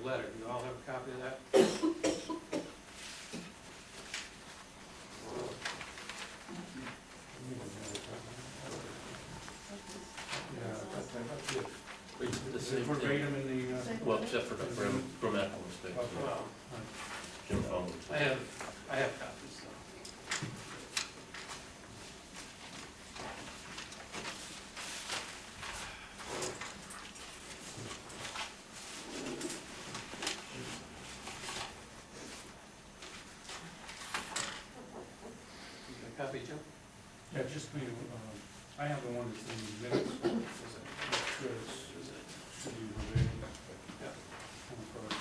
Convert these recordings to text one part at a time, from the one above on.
letter. Do you all have a copy of that? Verbatim in the, Well, except for the grammatical mistakes. Well, Jim found them. I have copies, so. You got a copy, Jim? yeah, just me, I have the one that's in the minutes. Is it? Sure, it's, Is it? should be verbatim. Yeah. On the front.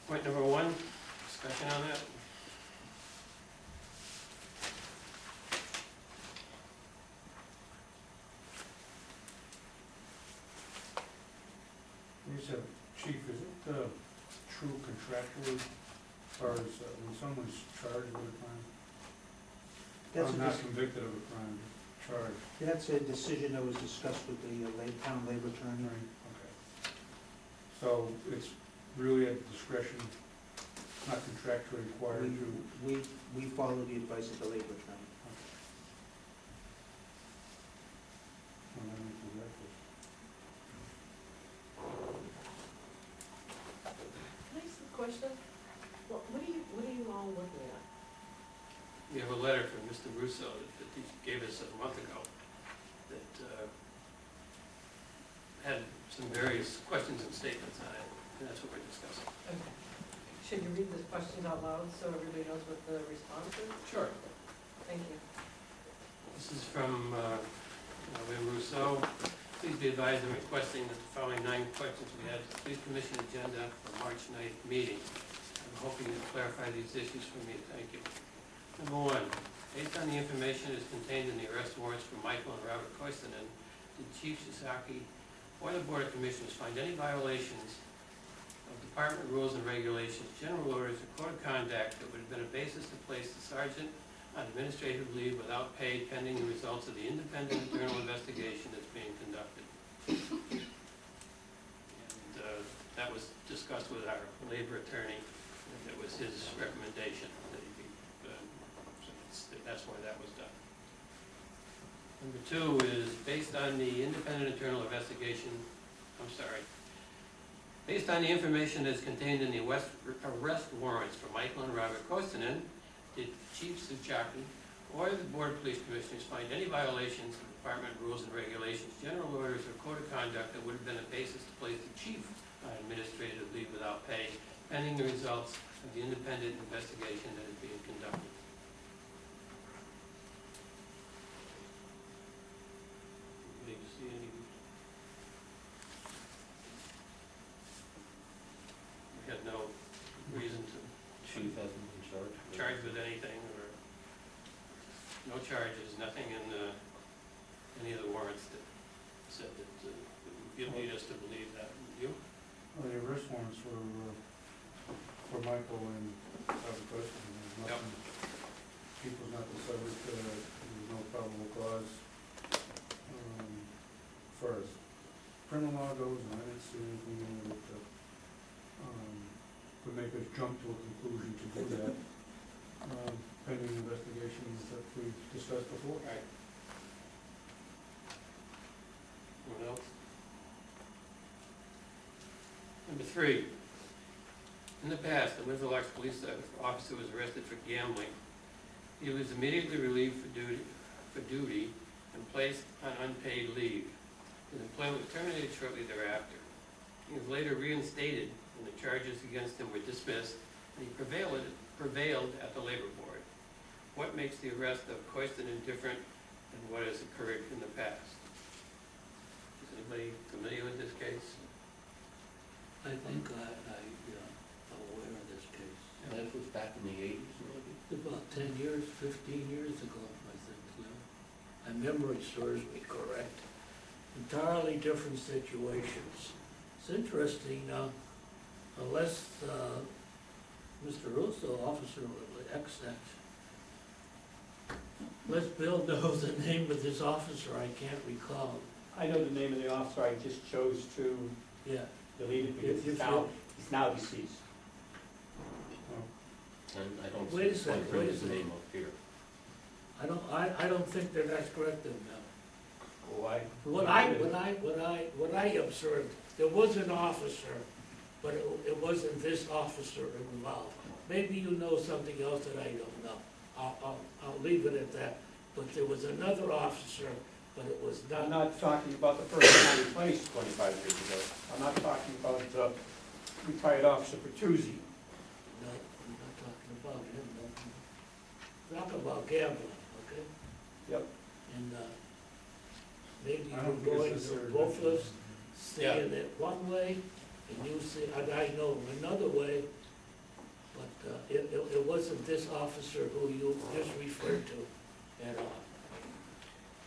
Point number one, discussion on that. You said, Chief, is it true contractually, as far as when someone's charged with a crime? That's Or a not dec- convicted of a crime, charged? That's a decision that was discussed with the town labor attorney. Okay. So it's really at discretion, not contractually required to? We follow the advice of the labor attorney. Well, that makes it right. Can I ask a question? What are you all looking at? We have a letter from Mr. Russo that he gave us a month ago that had some various questions and statements on it, and that's what we're discussing. Okay. Should you read the questions out loud so everybody knows what the response is? Sure. Thank you. This is from William Russo. Please be advised I'm requesting that the following 9 questions we had to the Police Commission agenda for March 9th meeting. I'm hoping to clarify these issues for me. Thank you. Number 1, based on the information that is contained in the arrest warrants for Michael and Robert Koistinen, did Chief Sasaki or the Board of Commissioners find any violations of Department rules and regulations, general orders, or code of conduct that would have been a basis to place the sergeant on administrative leave without pay pending the results of the independent internal investigation that's being conducted? And that was discussed with our labor attorney, and it was his recommendation that he be, so that's why that was done. Number 2 is based on the independent internal investigation, based on the information that's contained in the arrest warrants for Michael and Robert Koistinen, did Chief Sasaki or the Board of Police Commissioners find any violations of Department rules and regulations, general orders, or code of conduct that would have been a basis to place the chief on administrative leave without pay, pending the results of the independent investigation that is being conducted? Anybody see any? We had no reason to Chief hasn't been charged. charged with anything, or no charges, nothing in any of the warrants that said that would lead us to believe that. You? Well, the arrest warrants were for Michael and Robert Koistinen. There's nothing, Chief was not the subject, there was no probable cause. As far as criminal law goes, and I didn't see anything in it that would make us jump to a conclusion to do that, pending investigations that we discussed before. Right. Anyone else? Number 3, in the past, the Windsor Locks Police Officer was arrested for gambling. He was immediately relieved for duty and placed on unpaid leave. His employment was terminated shortly thereafter. He was later reinstated and the charges against him were dismissed, and he prevailed at the Labor Board. What makes the arrest of Koistinen different than what has occurred in the past? I think I'm aware of this case. That was back in the eighties, maybe? About 10 years, 15 years ago, I think, My memory serves me correct. Entirely different situations. It's interesting, unless Mr. Russo, officer of the accent, unless Bill knows the name of this officer, I can't recall. I know the name of the officer, I just chose to Yeah. delete it because If he's now deceased. And I don't see Wait a the second, point in wait a his second. name up here. I don't think that that's correct, then, Mel. Why? What I observed, there was an officer, but it wasn't this officer involved. Maybe you know something else that I don't know. I'll leave it at that. But there was another officer, but it was I'm not. not talking about the person I replaced 25 years ago. I'm not talking about retired Officer Petrucci. No, I'm not talking about him. No. Talk about gambling, okay? Yep. And maybe I don't you're think going it's to necessary. both of us seeing it one way, and you see, and I know another way, but it wasn't this officer who you just referred to at all.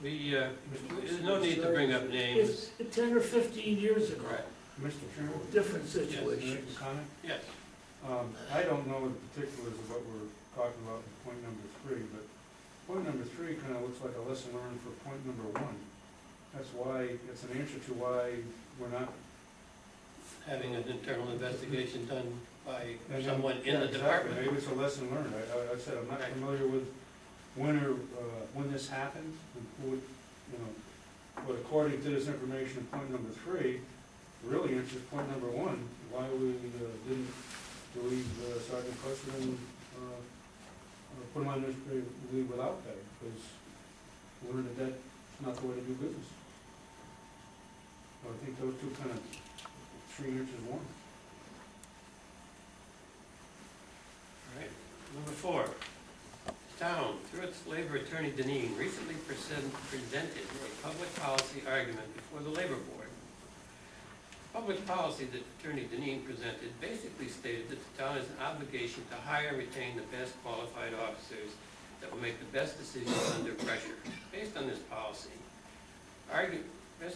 There's no need to bring up names. It's 10 or 15 years ago, Correct. Mr. Chairman? different Can I make situations. a comment? Yes. I don't know the particulars of what we're talking about in point number 3, but point number 3 kind of looks like a lesson learned for point number 1. That's why, it's an answer to why we're not. Having an internal investigation done by and then- someone in the yeah, exactly. department. Maybe it's a lesson learned. I said, I'm not Right. familiar with when this happened, and who, but according to this information in point number 3, really answers point number 1, why we didn't relieve Sergeant Crusher and put him on administrative leave without pay, because we learned that that's not the way to do business. So I think those two kind of 3 answers one. All right. Number 4, town, through its labor attorney Deneen, recently presented a public policy argument before the labor board. The public policy that Attorney Deneen presented basically stated that the town has an obligation to hire and retain the best qualified officers that will make the best decisions under pressure. Based on this policy argument, an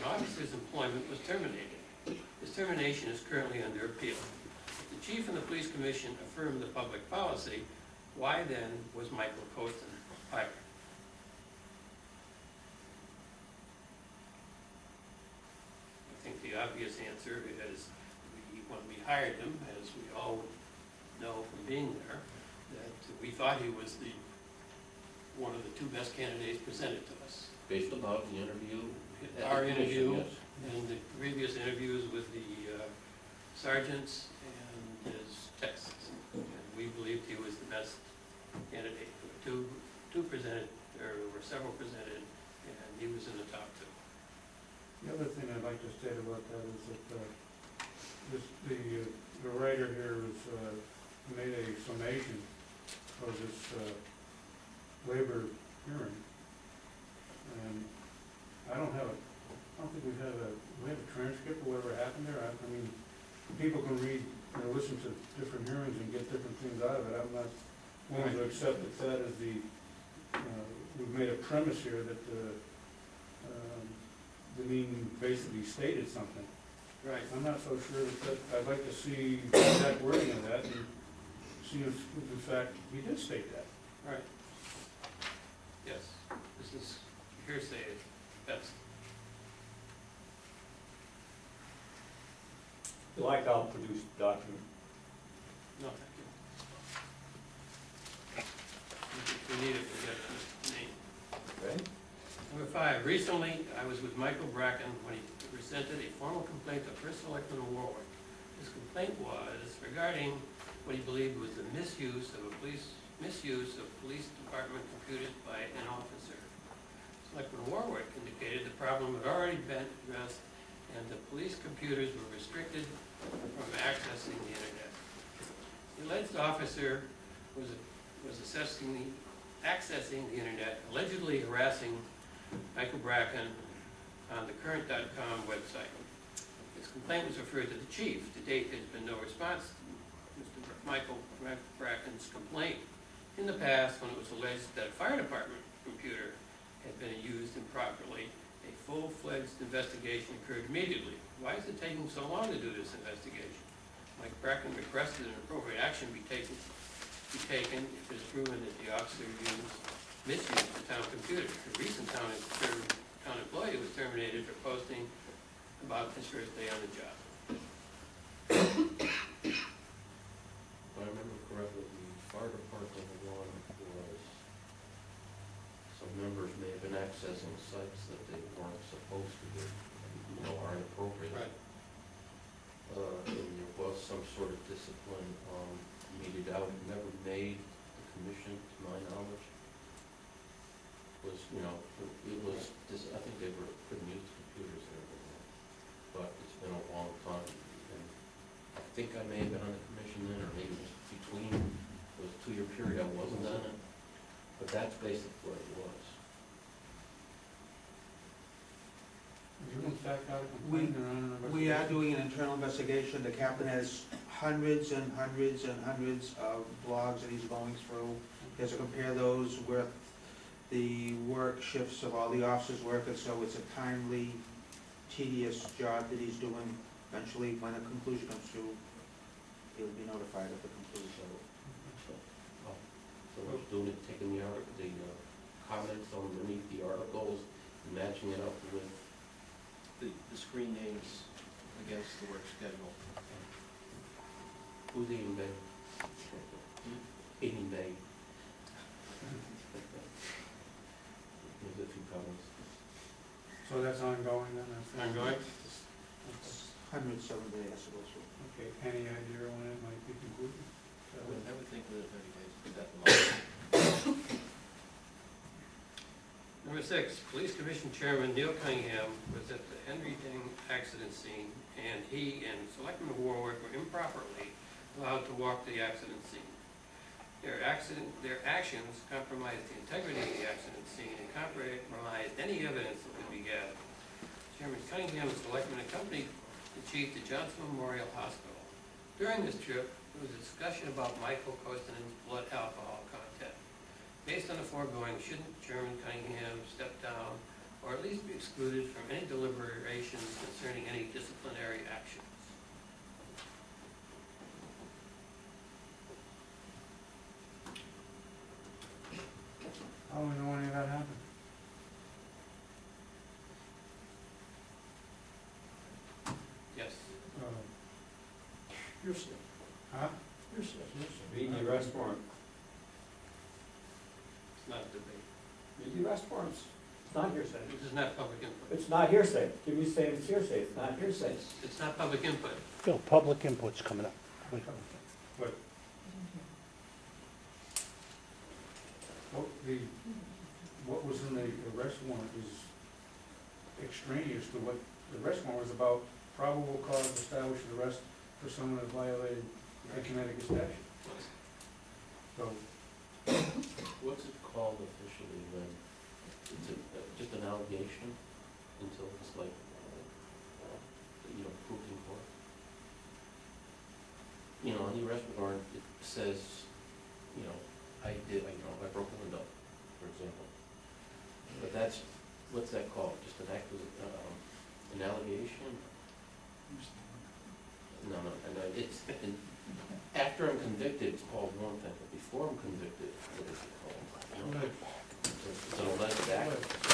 officer's employment was terminated. This termination is currently under appeal. If the chief and the police commission affirmed the public policy, why then was Michael Coaston hired? I think the obvious answer is when we hired him, as we all know from being there, that we thought he was one of the 2 best candidates presented to us. Based upon the interview? at Our the commission, interview yes. and the previous interviews with the sergeants and his texts. And we believed he was the best candidate. Two presented, there were several presented, and he was in the top 2. The other thing I'd like to state about that is that the writer here has made a summation of this labor hearing. And I don't think we have a transcript of whatever happened there. I mean, people can read, listen to different hearings and get different things out of it. I'm not willing to accept that as we've made a premise here that Deneen basically stated something. Right. I'm not so sure that, I'd like to see that wording of that and see if in fact he did state that. Right. Yes, this is hearsay at best. If you like, I'll produce the document. No, thank you. If we need it, we got the name. Okay? Number 5, recently I was with Michael Bracken when he presented a formal complaint to First Selectman Warwick. His complaint was regarding what he believed was the misuse of police department computers by an officer. Selectman Warwick indicated the problem had already been addressed and the police computers were restricted from accessing the internet. The alleged officer was accessing the internet, allegedly harassing Michael Bracken on the current.com website. His complaint was referred to the chief. To date, there's been no response to Mr. Michael Bracken's complaint. In the past, when it was alleged that a fire department computer had been used improperly, a full-fledged investigation occurred immediately. Why is it taking so long to do this investigation? Mike Bracken requested an appropriate action be taken if it is proven that the officer misused the town computer. A recent town employee was terminated for posting about his first day on the job. If I remember correctly, the fire department one was, some members may have been accessing sites that they weren't supposed to do, aren't appropriate. Right. And there was some sort of discipline meted out, never made the commission, to my knowledge. Was, it was, I think they couldn't use computers and everything, but it's been a long time. And I think I may have been on the commission then, or maybe it was between, it was a 2-year period I wasn't on it, but that's basically what it was. You in fact got a complaint or on an investigation? We are doing an internal investigation. The captain has hundreds and hundreds and hundreds of logs that he's going through. He has to compare those with the work shifts of all the officers working, so it's a timely, tedious job that he's doing. Eventually, when a conclusion comes through, he'll be notified of the conclusion. So we're doing it, taking the comments underneath the articles and matching it up with the screen names against the work schedule. who's eating Bay. Eating Bay. There's a few comments. So that's ongoing then? Ongoing? It's 107 days to go through. Okay, any idea when it might be concluded? I would think within 30 days, but that's the most. Number 6, Police Commission Chairman Neil Cunningham was at the Henry Dang accident scene, and he and Selectman+Windsor were improperly allowed to walk the accident scene. Their actions compromised the integrity of the accident scene and compromised any evidence that could be gathered. Chairman Cunningham and Selectman accompanied the chief to Johnson Memorial Hospital. During this trip, there was a discussion about Michael Kostanen's blood alcohol content. Based on the foregoing, shouldn't Chairman Cunningham step down or at least be excluded from any deliberations concerning any disciplinary actions? How do we know any of that happened? Yes. Hearsay. Huh? Hearsay. Read the arrest warrant. It's not a debate. Read the arrest warrants. It's not hearsay. This is not public input. It's not hearsay. Give me saying it's hearsay. It's not hearsay. It's not public input. Phil, public input's coming up. But what was in the arrest warrant is extraneous to what the arrest warrant was about. Probable cause to establish an arrest for someone that violated the Connecticut statute. So, What's it called officially then? It's just an allegation until it's like, proved in court? On the arrest warrant, it says, I broke a window, for example. But that's, what's that called? Just an allegation? No, and after I'm convicted, it's called one thing, but before I'm convicted, what is it called? It's an alleged act.